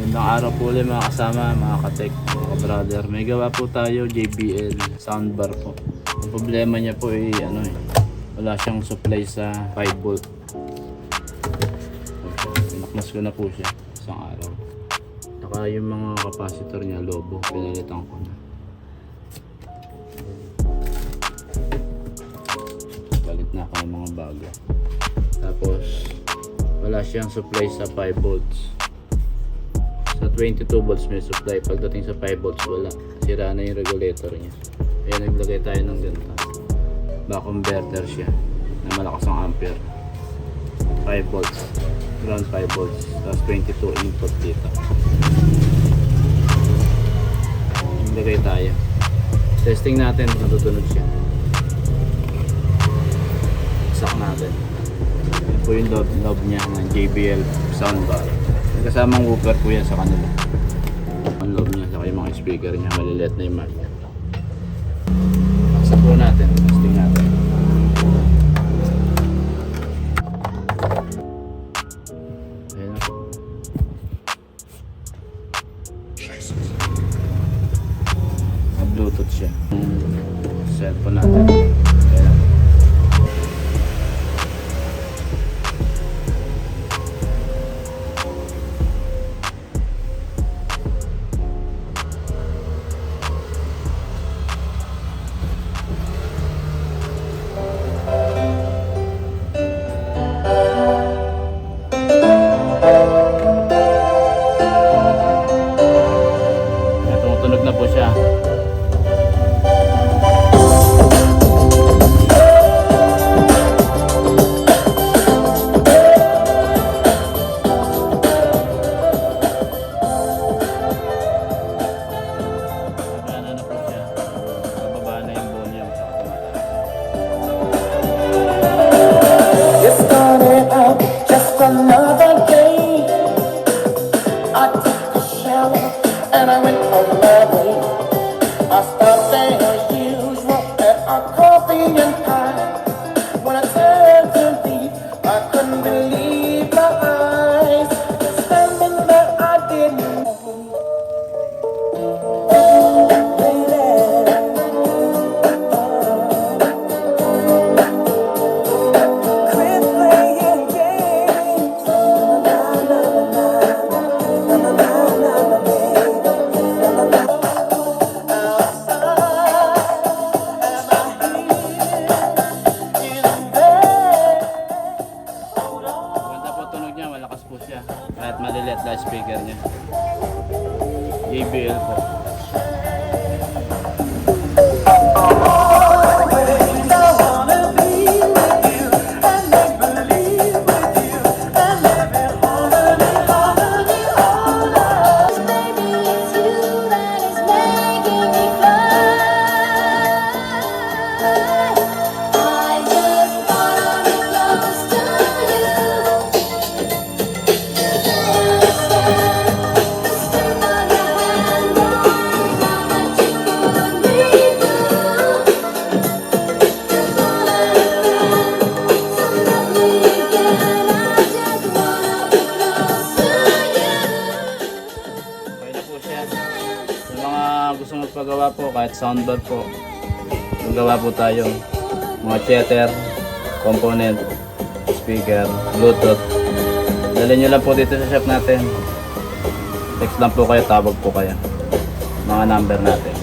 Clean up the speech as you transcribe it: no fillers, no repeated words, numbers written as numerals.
Magandang araw po ulit mga kasama, mga katek, mga ka-brother. May gawa po tayo JBL soundbar po. Ang problema niya po ay wala siyang supply sa 5 volt. Pinakmas ko na po siya isang araw. Saka yung mga capacitor niya, lobo, pinalitan ko na. Palit na ako ng mga bago. Tapos wala siyang supply sa 5 volts. Sa 22 volts may supply. Pagdating sa 5 volts wala. Sira na yung regulator niya. Kaya naglagay tayo ng ganito. Back converter siya na malakas ang ampere. 5 volts. Ground 5 volts. Tapos 22 input dito. Naglagay tayo. Testing natin kung natutunog siya. Isak natin. Yan po yung loob niya ng JBL soundbar. May kasamang woofer po yan sa kanila. Ang loob niya, saka yung mga speaker niya, maliliit na yung mic. Paksa po natin, testing natin. Ayan na po. Bluetooth siya. Cellphone natin. Ayan na po. Tumutunog na po siya. Gana na po siya. Bababa na yung volume sa You started out just another day. I took a shower and I went on my way. I stopped as usual at our coffee and pie. When I turned to leave, I couldn't believe my eyes. Standing there, I didn't know. Quit playing games. Ganda po tunog niya, malakas po siya. Kahit maliliit na speaker niya. JBL po. Baby, it's you that is making me fly. I just wanna be close to you. Understand the strength of your hand, all that you put me through. Just wanna so love me again. I just wanna be close to you. Okay na po siya. Sa mga gusto magpagawa po, kahit soundbar po, magawa po tayo. Mga cheater, component, speaker, bluetooth. Dali nyo lang po dito sa shop natin. Text lang po kayo, tawag po kayo. Mga number natin.